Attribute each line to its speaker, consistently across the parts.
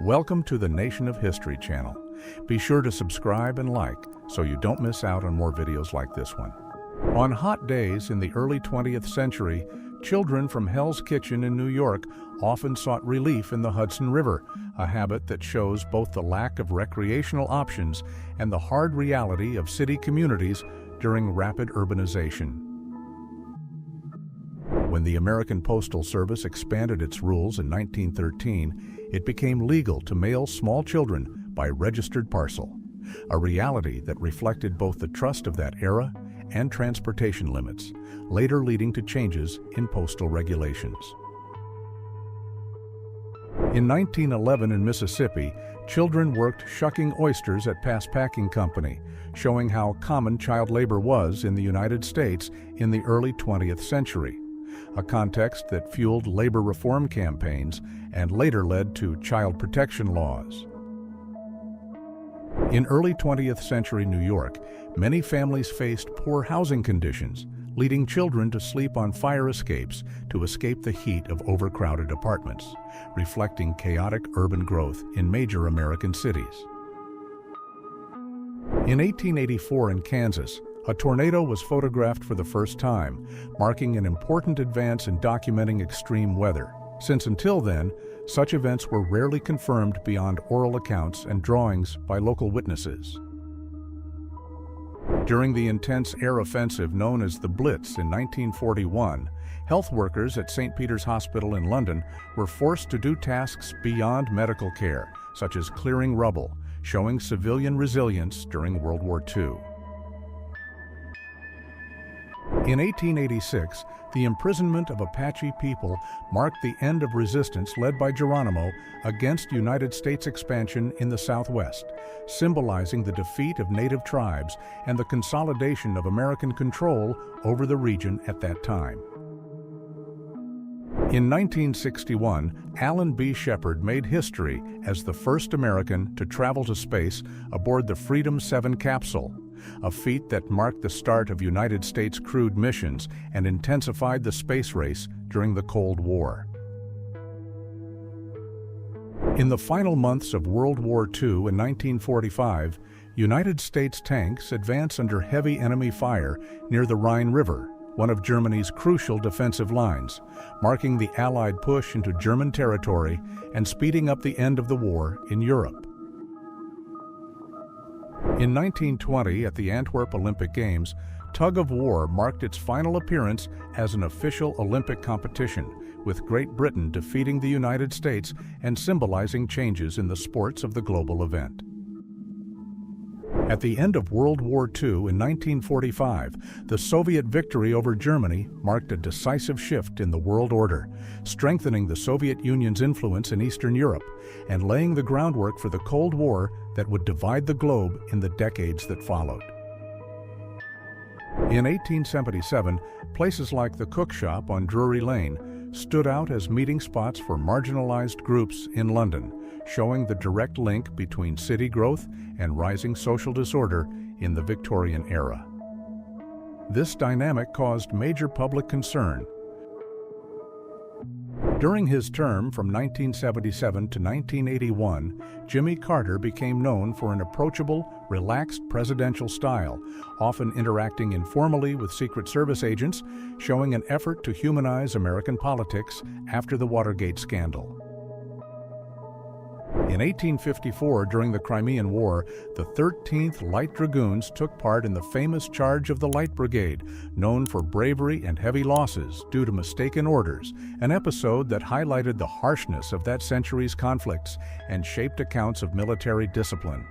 Speaker 1: Welcome to the Nation of History channel. Be sure to subscribe and like so you don't miss out on more videos like this one. On hot days in the early 20th century, children from Hell's Kitchen in New York often sought relief in the Hudson River, a habit that shows both the lack of recreational options and the hard reality of city communities during rapid urbanization. When the American Postal Service expanded its rules in 1913, it became legal to mail small children by registered parcel, a reality that reflected both the trust of that era and transportation limits, later leading to changes in postal regulations. In 1911 in Mississippi, children worked shucking oysters at Pass Packing Company, showing how common child labor was in the United States in the early 20th century, a context that fueled labor reform campaigns and later led to child protection laws. In early 20th century New York, many families faced poor housing conditions, leading children to sleep on fire escapes to escape the heat of overcrowded apartments, reflecting chaotic urban growth in major American cities. In 1884 in Kansas, a tornado was photographed for the first time, marking an important advance in documenting extreme weather, since until then, such events were rarely confirmed beyond oral accounts and drawings by local witnesses. During the intense air offensive known as the Blitz in 1941, health workers at St. Peter's Hospital in London were forced to do tasks beyond medical care, such as clearing rubble, showing civilian resilience during World War II. In 1886, the imprisonment of Apache people marked the end of resistance led by Geronimo against United States expansion in the Southwest, symbolizing the defeat of native tribes and the consolidation of American control over the region at that time. In 1961, Alan B. Shepard made history as the first American to travel to space aboard the Freedom 7 capsule, a feat that marked the start of United States crewed missions and intensified the space race during the Cold War. In the final months of World War II in 1945, United States tanks advanced under heavy enemy fire near the Rhine River, one of Germany's crucial defensive lines, marking the Allied push into German territory and speeding up the end of the war in Europe. In 1920, at the Antwerp Olympic Games, tug-of-war marked its final appearance as an official Olympic competition, with Great Britain defeating the United States and symbolizing changes in the sports of the global event. At the end of World War II in 1945, the Soviet victory over Germany marked a decisive shift in the world order, strengthening the Soviet Union's influence in Eastern Europe and laying the groundwork for the Cold War that would divide the globe in the decades that followed. In 1877, places like the Cook Shop on Drury Lane stood out as meeting spots for marginalized groups in London, showing the direct link between city growth and rising social disorder in the Victorian era. This dynamic caused major public concern. During his term from 1977 to 1981, Jimmy Carter became known for an approachable, relaxed presidential style, often interacting informally with Secret Service agents, showing an effort to humanize American politics after the Watergate scandal. In 1854, during the Crimean War, the 13th Light Dragoons took part in the famous Charge of the Light Brigade, known for bravery and heavy losses due to mistaken orders, an episode that highlighted the harshness of that century's conflicts and shaped accounts of military discipline.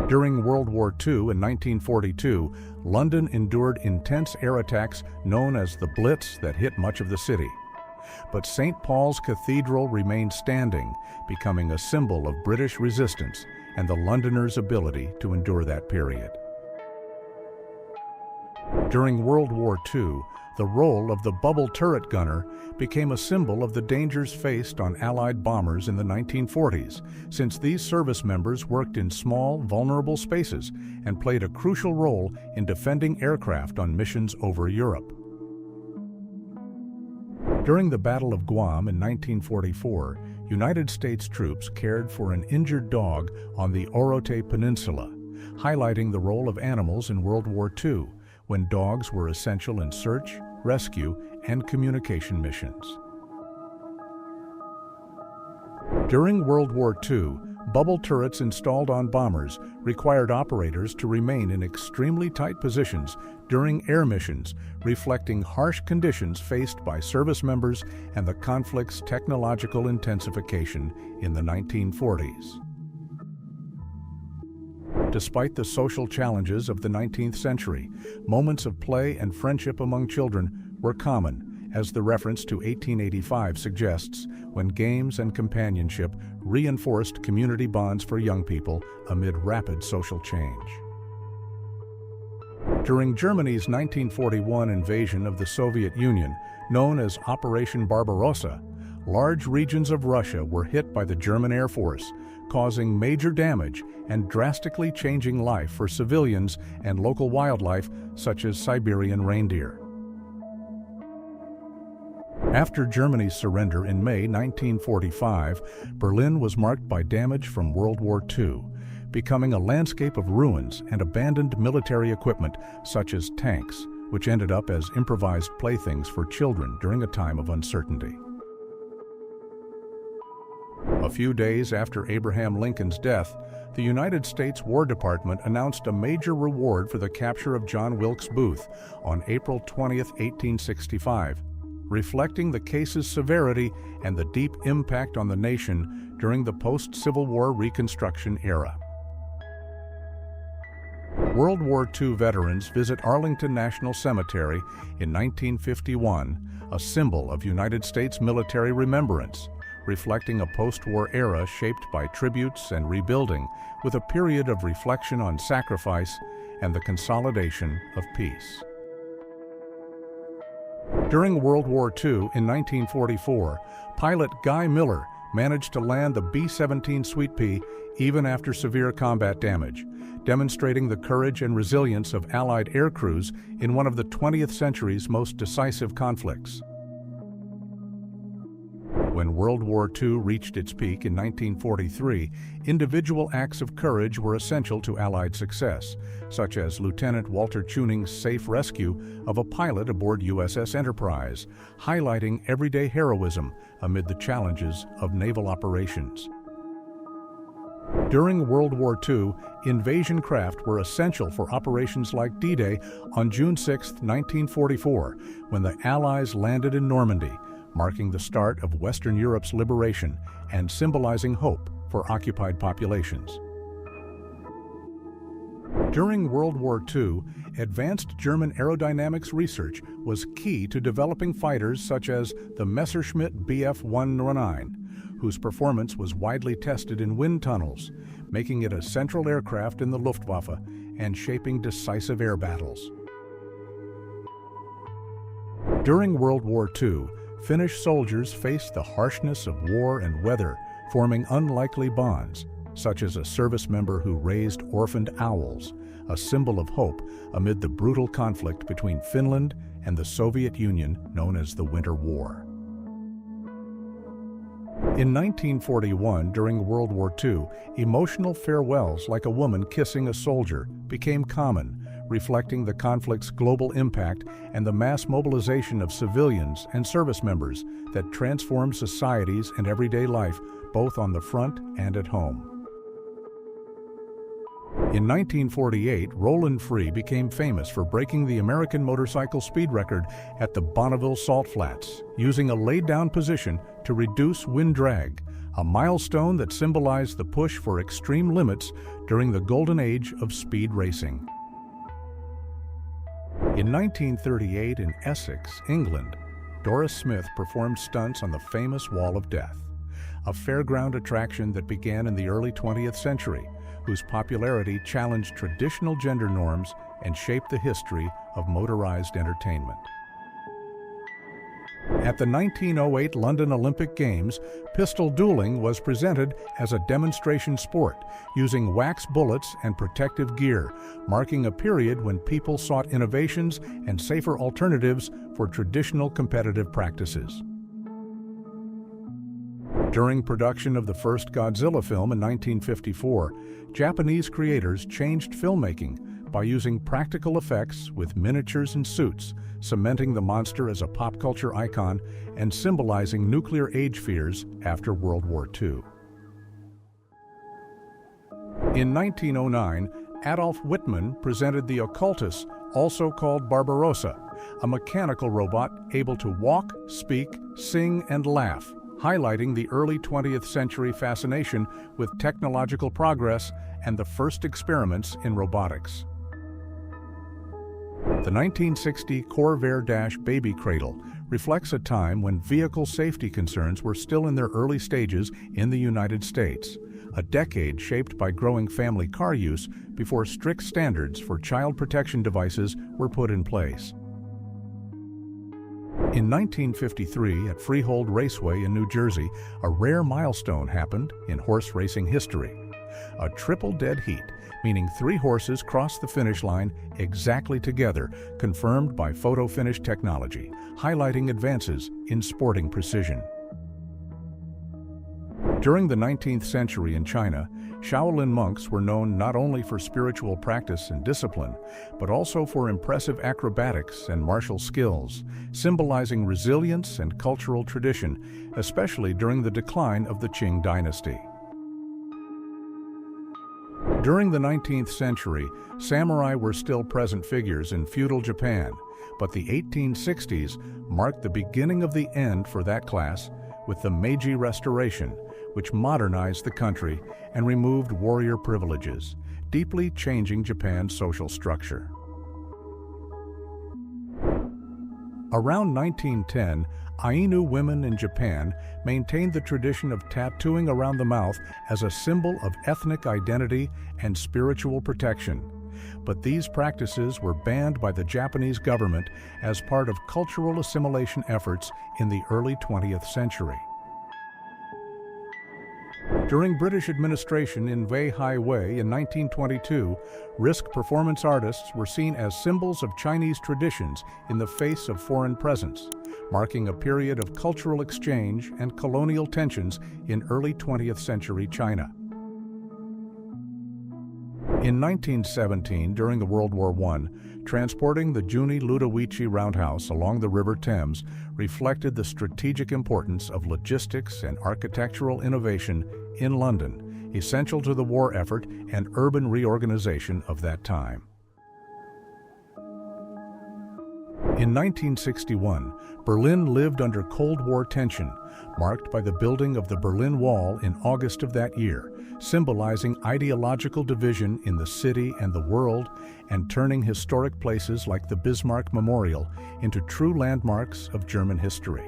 Speaker 1: During World War II in 1942, London endured intense air attacks known as the Blitz that hit much of the city. But St. Paul's Cathedral remained standing, becoming a symbol of British resistance and the Londoners' ability to endure that period. During World War II, the role of the bubble turret gunner became a symbol of the dangers faced on Allied bombers in the 1940s, since these service members worked in small, vulnerable spaces and played a crucial role in defending aircraft on missions over Europe. During the Battle of Guam in 1944, United States troops cared for an injured dog on the Orote Peninsula, highlighting the role of animals in World War II, when dogs were essential in search, rescue, and communication missions. During World War II, bubble turrets installed on bombers required operators to remain in extremely tight positions during air missions, reflecting harsh conditions faced by service members and the conflict's technological intensification in the 1940s. Despite the social challenges of the 19th century, moments of play and friendship among children were common, as the reference to 1885 suggests, when games and companionship reinforced community bonds for young people amid rapid social change. During Germany's 1941 invasion of the Soviet Union, known as Operation Barbarossa, large regions of Russia were hit by the German Air Force, causing major damage and drastically changing life for civilians and local wildlife such as Siberian reindeer. After Germany's surrender in May 1945, Berlin was marked by damage from World War II, becoming a landscape of ruins and abandoned military equipment such as tanks, which ended up as improvised playthings for children during a time of uncertainty. A few days after Abraham Lincoln's death, the United States War Department announced a major reward for the capture of John Wilkes Booth on April 20, 1865, reflecting the case's severity and the deep impact on the nation during the post-Civil War Reconstruction era. World War II veterans visit Arlington National Cemetery in 1951, a symbol of United States military remembrance, reflecting a post-war era shaped by tributes and rebuilding, with a period of reflection on sacrifice and the consolidation of peace. During World War II in 1944, pilot Guy Miller managed to land the B-17 Sweet Pea even after severe combat damage, demonstrating the courage and resilience of Allied air crews in one of the 20th century's most decisive conflicts. When World War II reached its peak in 1943, individual acts of courage were essential to Allied success, such as Lieutenant Walter Tuning's safe rescue of a pilot aboard USS Enterprise, highlighting everyday heroism amid the challenges of naval operations. During World War II, invasion craft were essential for operations like D-Day on June 6, 1944, when the Allies landed in Normandy, marking the start of Western Europe's liberation and symbolizing hope for occupied populations. During World War II, advanced German aerodynamics research was key to developing fighters such as the Messerschmitt Bf 109, whose performance was widely tested in wind tunnels, making it a central aircraft in the Luftwaffe and shaping decisive air battles. During World War II, Finnish soldiers faced the harshness of war and weather, forming unlikely bonds, such as a service member who raised orphaned owls, a symbol of hope amid the brutal conflict between Finland and the Soviet Union known as the Winter War. In 1941, during World War II, emotional farewells like a woman kissing a soldier became common, reflecting the conflict's global impact and the mass mobilization of civilians and service members that transformed societies and everyday life, both on the front and at home. In 1948, Roland Free became famous for breaking the American motorcycle speed record at the Bonneville Salt Flats, using a laid-down position to reduce wind drag, a milestone that symbolized the push for extreme limits during the golden age of speed racing. In 1938 in Essex, England, Doris Smith performed stunts on the famous Wall of Death, a fairground attraction that began in the early 20th century, whose popularity challenged traditional gender norms and shaped the history of motorized entertainment. At the 1908 London Olympic Games, pistol dueling was presented as a demonstration sport, using wax bullets and protective gear, marking a period when people sought innovations and safer alternatives for traditional competitive practices. During production of the first Godzilla film in 1954, Japanese creators changed filmmaking by using practical effects with miniatures and suits, cementing the monster as a pop culture icon and symbolizing nuclear age fears after World War II. In 1909, Adolf Whitman presented the Occultus, also called Barbarossa, a mechanical robot able to walk, speak, sing, and laugh, highlighting the early 20th century fascination with technological progress and the first experiments in robotics. The 1960 Corvair Dash baby cradle reflects a time when vehicle safety concerns were still in their early stages in the United States, a decade shaped by growing family car use before strict standards for child protection devices were put in place. In 1953, at Freehold Raceway in New Jersey, a rare milestone happened in horse racing history. A triple dead heat, meaning 3 horses crossed the finish line exactly together, confirmed by photo finish technology, highlighting advances in sporting precision. During the 19th century in China, Shaolin monks were known not only for spiritual practice and discipline, but also for impressive acrobatics and martial skills, symbolizing resilience and cultural tradition, especially during the decline of the Qing dynasty. During the 19th century, samurai were still present figures in feudal Japan, but the 1860s marked the beginning of the end for that class with the Meiji Restoration, which modernized the country and removed warrior privileges, deeply changing Japan's social structure. Around 1910, Ainu women in Japan maintained the tradition of tattooing around the mouth as a symbol of ethnic identity and spiritual protection. But these practices were banned by the Japanese government as part of cultural assimilation efforts in the early 20th century. During British administration in Wei Hai Wei in 1922, risk performance artists were seen as symbols of Chinese traditions in the face of foreign presence, marking a period of cultural exchange and colonial tensions in early 20th century China. In 1917, during the World War I, transporting the Juni Ludovici Roundhouse along the River Thames reflected the strategic importance of logistics and architectural innovation in London, essential to the war effort and urban reorganization of that time. In 1961, Berlin lived under Cold War tension, marked by the building of the Berlin Wall in August of that year, symbolizing ideological division in the city and the world, and turning historic places like the Bismarck Memorial into true landmarks of German history.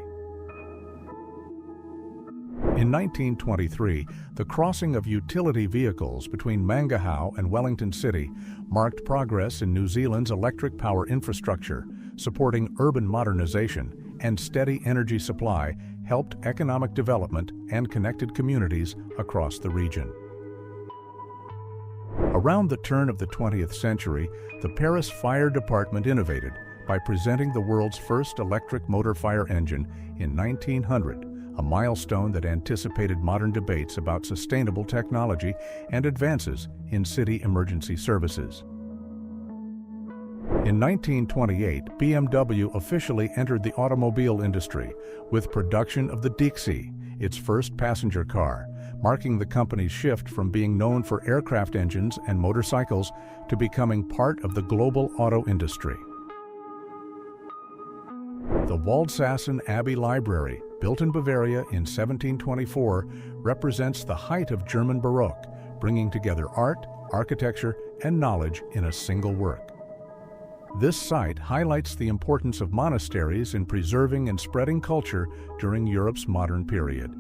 Speaker 1: In 1923, the crossing of utility vehicles between Mangahow and Wellington City marked progress in New Zealand's electric power infrastructure, supporting urban modernization and steady energy supply helped economic development and connected communities across the region. Around the turn of the 20th century, the Paris Fire Department innovated by presenting the world's first electric motor fire engine in 1900, a milestone that anticipated modern debates about sustainable technology and advances in city emergency services. In 1928, BMW officially entered the automobile industry with production of the Dixie, its first passenger car, marking the company's shift from being known for aircraft engines and motorcycles to becoming part of the global auto industry. The Waldsassen Abbey Library, built in Bavaria in 1724, represents the height of German Baroque, bringing together art, architecture, and knowledge in a single work. This site highlights the importance of monasteries in preserving and spreading culture during Europe's modern period.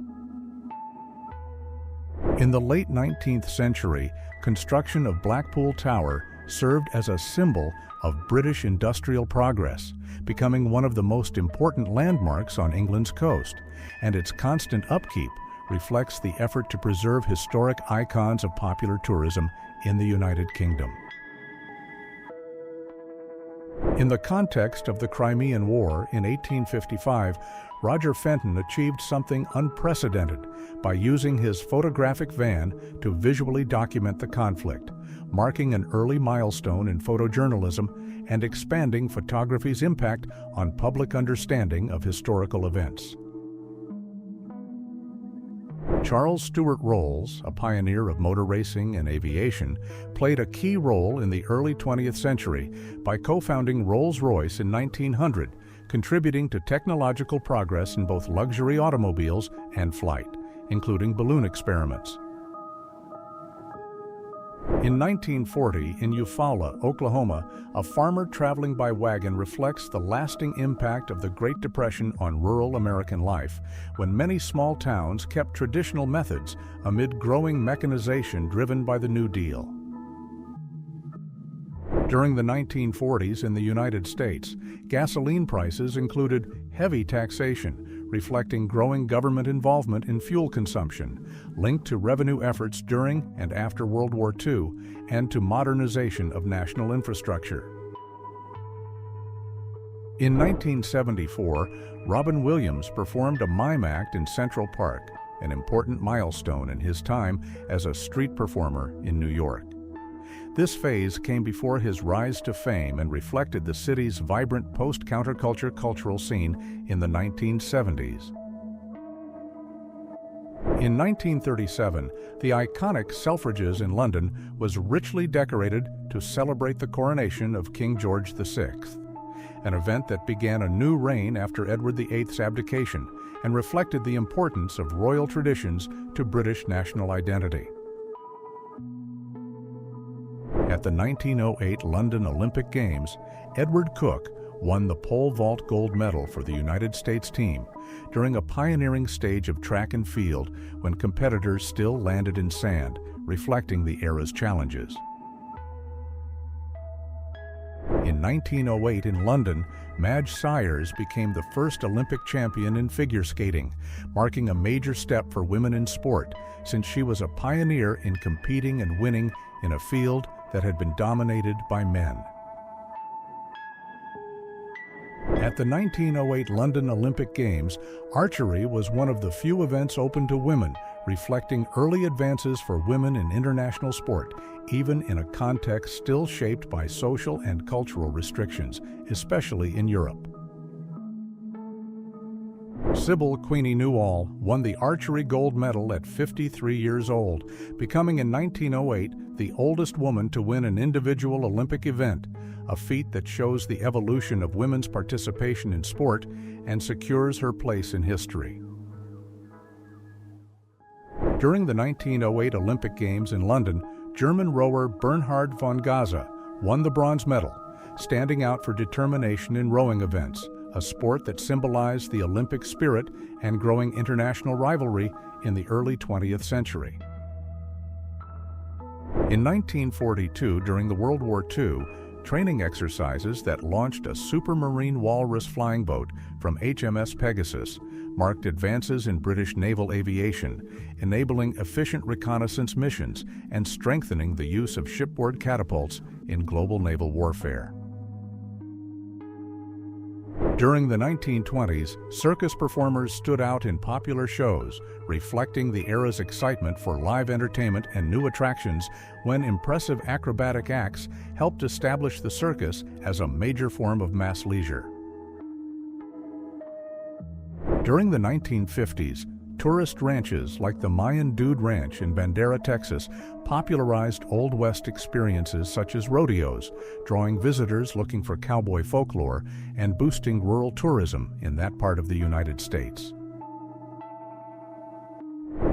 Speaker 1: In the late 19th century, construction of Blackpool Tower served as a symbol of British industrial progress, becoming one of the most important landmarks on England's coast, and its constant upkeep reflects the effort to preserve historic icons of popular tourism in the United Kingdom. In the context of the Crimean War in 1855, Roger Fenton achieved something unprecedented by using his photographic van to visually document the conflict, marking an early milestone in photojournalism and expanding photography's impact on public understanding of historical events. Charles Stewart Rolls, a pioneer of motor racing and aviation, played a key role in the early 20th century by co-founding Rolls-Royce in 1900, contributing to technological progress in both luxury automobiles and flight, including balloon experiments. In 1940, in Eufaula, Oklahoma, a farmer traveling by wagon reflects the lasting impact of the Great Depression on rural American life, when many small towns kept traditional methods amid growing mechanization driven by the New Deal. During the 1940s in the United States, gasoline prices included heavy taxation, reflecting growing government involvement in fuel consumption, linked to revenue efforts during and after World War II, and to modernization of national infrastructure. In 1974, Robin Williams performed a mime act in Central Park, an important milestone in his time as a street performer in New York. This phase came before his rise to fame and reflected the city's vibrant post-counterculture cultural scene in the 1970s. In 1937, the iconic Selfridges in London was richly decorated to celebrate the coronation of King George VI, an event that began a new reign after Edward VIII's abdication and reflected the importance of royal traditions to British national identity. At the 1908 London Olympic Games, Edward Cook won the pole vault gold medal for the United States team during a pioneering stage of track and field when competitors still landed in sand, reflecting the era's challenges. In 1908 in London, Madge Syers became the first Olympic champion in figure skating, marking a major step for women in sport since she was a pioneer in competing and winning in a field that had been dominated by men. At the 1908 London Olympic Games, archery was one of the few events open to women, reflecting early advances for women in international sport, even in a context still shaped by social and cultural restrictions, especially in Europe. Sybil Queenie Newall won the archery gold medal at 53 years old, becoming in 1908 the oldest woman to win an individual Olympic event, a feat that shows the evolution of women's participation in sport and secures her place in history. During the 1908 Olympic Games in London, German rower Bernhard von Gaza won the bronze medal, standing out for determination in rowing events, a sport that symbolized the Olympic spirit and growing international rivalry in the early 20th century. In 1942, during the World War II, training exercises that launched a supermarine walrus flying boat from HMS Pegasus marked advances in British naval aviation, enabling efficient reconnaissance missions and strengthening the use of shipboard catapults in global naval warfare. During the 1920s, circus performers stood out in popular shows, reflecting the era's excitement for live entertainment and new attractions when impressive acrobatic acts helped establish the circus as a major form of mass leisure. During the 1950s, tourist ranches like the Mayan Dude Ranch in Bandera, Texas, popularized Old West experiences such as rodeos, drawing visitors looking for cowboy folklore and boosting rural tourism in that part of the United States.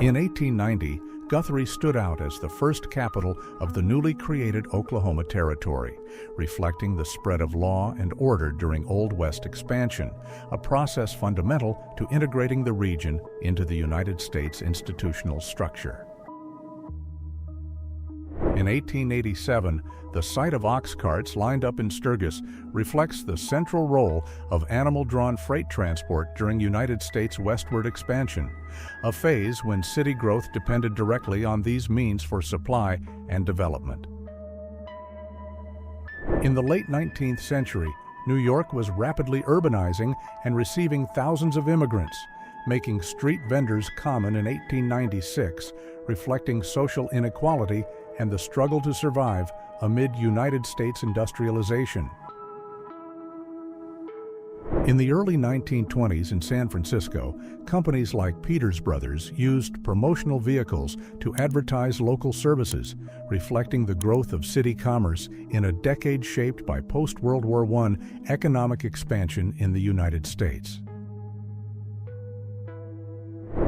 Speaker 1: In 1890, Guthrie stood out as the first capital of the newly created Oklahoma Territory, reflecting the spread of law and order during Old West expansion, a process fundamental to integrating the region into the United States institutional structure. In 1887, the sight of ox carts lined up in Sturgis reflects the central role of animal-drawn freight transport during United States westward expansion, a phase when city growth depended directly on these means for supply and development. In the late 19th century, New York was rapidly urbanizing and receiving thousands of immigrants, making street vendors common in 1896, reflecting social inequality and the struggle to survive amid United States industrialization. In the early 1920s in San Francisco, companies like Peters Brothers used promotional vehicles to advertise local services, reflecting the growth of city commerce in a decade shaped by post-World War I economic expansion in the United States.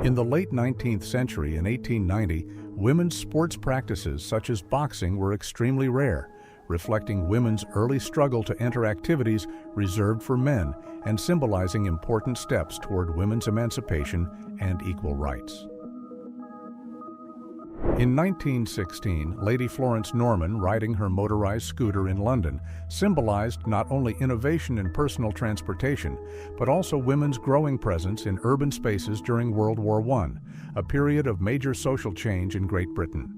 Speaker 1: In the late 19th century, in 1890, women's sports practices such as boxing were extremely rare, reflecting women's early struggle to enter activities reserved for men and symbolizing important steps toward women's emancipation and equal rights. In 1916, Lady Florence Norman riding her motorized scooter in London symbolized not only innovation in personal transportation, but also women's growing presence in urban spaces during World War I, a period of major social change in Great Britain.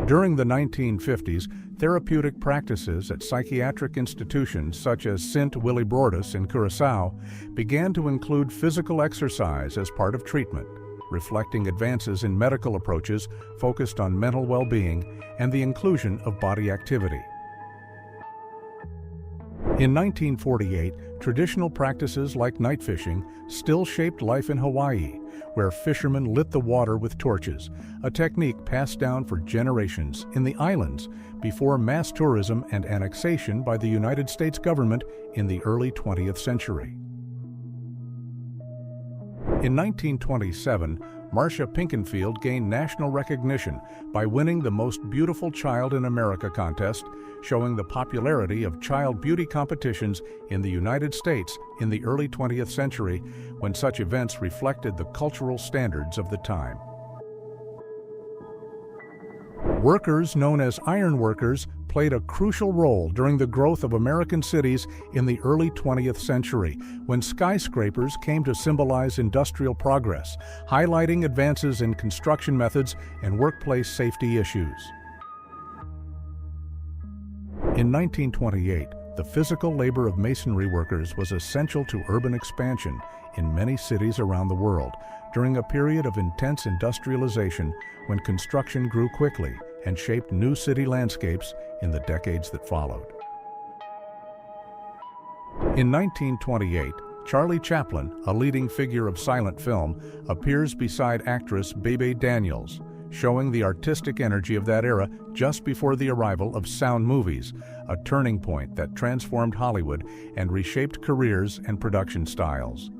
Speaker 1: During the 1950s, therapeutic practices at psychiatric institutions such as St. Willibrordus in Curaçao began to include physical exercise as part of treatment, reflecting advances in medical approaches focused on mental well-being and the inclusion of body activity. In 1948, traditional practices like night fishing still shaped life in Hawaii, where fishermen lit the water with torches, a technique passed down for generations in the islands before mass tourism and annexation by the United States government in the early 20th century. In 1927, Marcia Pinkenfield gained national recognition by winning the Most Beautiful Child in America contest, showing the popularity of child beauty competitions in the United States in the early 20th century, when such events reflected the cultural standards of the time. Workers known as iron workers played a crucial role during the growth of American cities in the early 20th century, when skyscrapers came to symbolize industrial progress, highlighting advances in construction methods and workplace safety issues. In 1928, the physical labor of masonry workers was essential to urban expansion in many cities around the world during a period of intense industrialization when construction grew quickly and shaped new city landscapes in the decades that followed. In 1928, Charlie Chaplin, a leading figure of silent film, appears beside actress Bebe Daniels, showing the artistic energy of that era just before the arrival of sound movies, a turning point that transformed Hollywood and reshaped careers and production styles.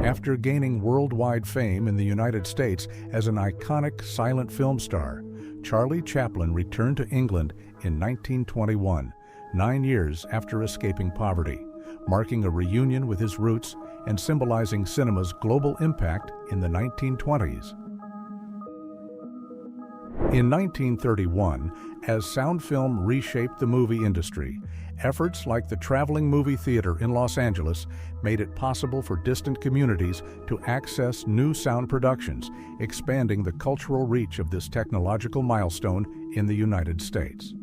Speaker 1: After gaining worldwide fame in the United States as an iconic silent film star, Charlie Chaplin returned to England in 1921, 9 years after escaping poverty, marking a reunion with his roots and symbolizing cinema's global impact in the 1920s. In 1931, as sound film reshaped the movie industry, efforts like the Traveling Movie Theater in Los Angeles made it possible for distant communities to access new sound productions, expanding the cultural reach of this technological milestone in the United States.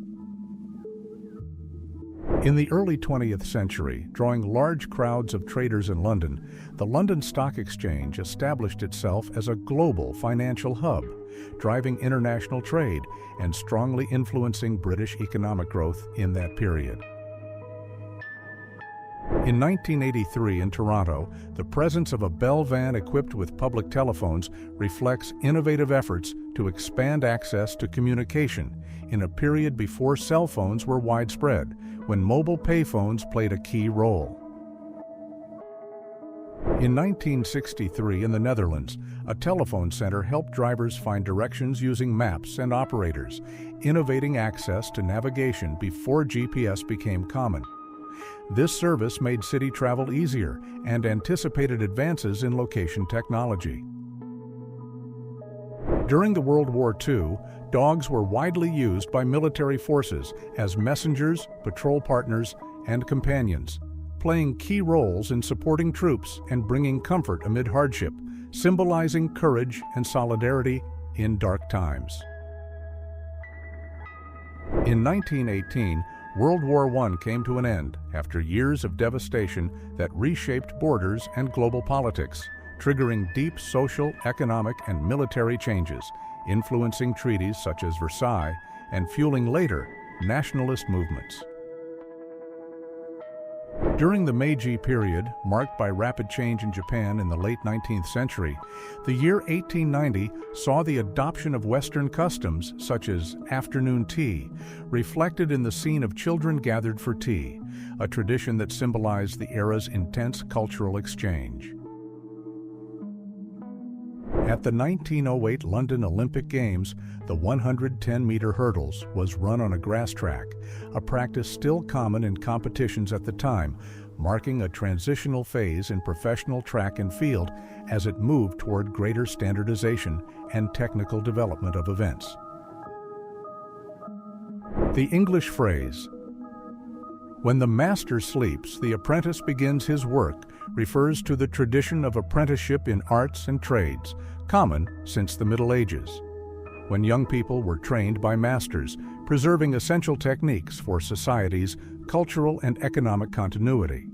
Speaker 1: In the early 20th century, drawing large crowds of traders in London, the London Stock Exchange established itself as a global financial hub, driving international trade and strongly influencing British economic growth in that period. In 1983 in Toronto, the presence of a Bell van equipped with public telephones reflects innovative efforts to expand access to communication in a period before cell phones were widespread, when mobile payphones played a key role. In 1963 in the Netherlands, a telephone center helped drivers find directions using maps and operators, innovating access to navigation before GPS became common. This service made city travel easier and anticipated advances in location technology. During the World War II, dogs were widely used by military forces as messengers, patrol partners, and companions, playing key roles in supporting troops and bringing comfort amid hardship, symbolizing courage and solidarity in dark times. In 1918, World War I came to an end after years of devastation that reshaped borders and global politics, triggering deep social, economic, and military changes, influencing treaties such as Versailles and fueling later nationalist movements. During the Meiji period, marked by rapid change in Japan in the late 19th century, the year 1890 saw the adoption of Western customs, such as afternoon tea, reflected in the scene of children gathered for tea, a tradition that symbolized the era's intense cultural exchange. At the 1908 London Olympic Games, the 110-meter hurdles was run on a grass track, a practice still common in competitions at the time, marking a transitional phase in professional track and field as it moved toward greater standardization and technical development of events. The English phrase, "When the master sleeps, the apprentice begins his work," refers to the tradition of apprenticeship in arts and trades, common since the Middle Ages, when young people were trained by masters, preserving essential techniques for society's cultural and economic continuity.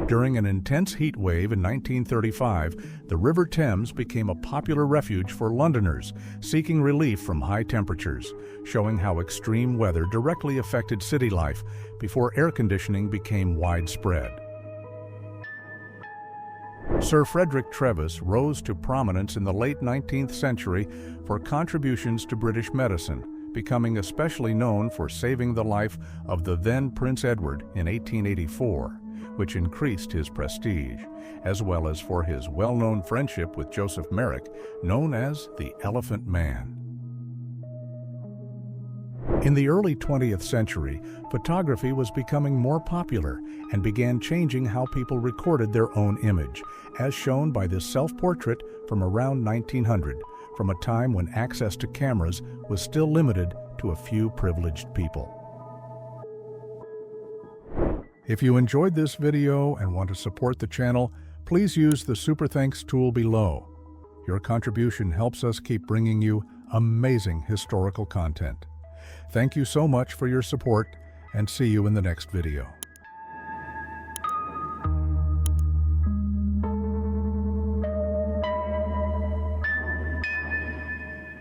Speaker 1: During an intense heat wave in 1935, the River Thames became a popular refuge for Londoners seeking relief from high temperatures, showing how extreme weather directly affected city life before air conditioning became widespread. Sir Frederick Trevis rose to prominence in the late 19th century for contributions to British medicine, becoming especially known for saving the life of the then Prince Edward in 1884, which increased his prestige, as well as for his well-known friendship with Joseph Merrick, known as the Elephant Man. In the early 20th century, photography was becoming more popular and began changing how people recorded their own image, as shown by this self-portrait from around 1900, from a time when access to cameras was still limited to a few privileged people. If you enjoyed this video and want to support the channel, please use the Super Thanks tool below. Your contribution helps us keep bringing you amazing historical content. Thank you so much for your support, and see you in the next video.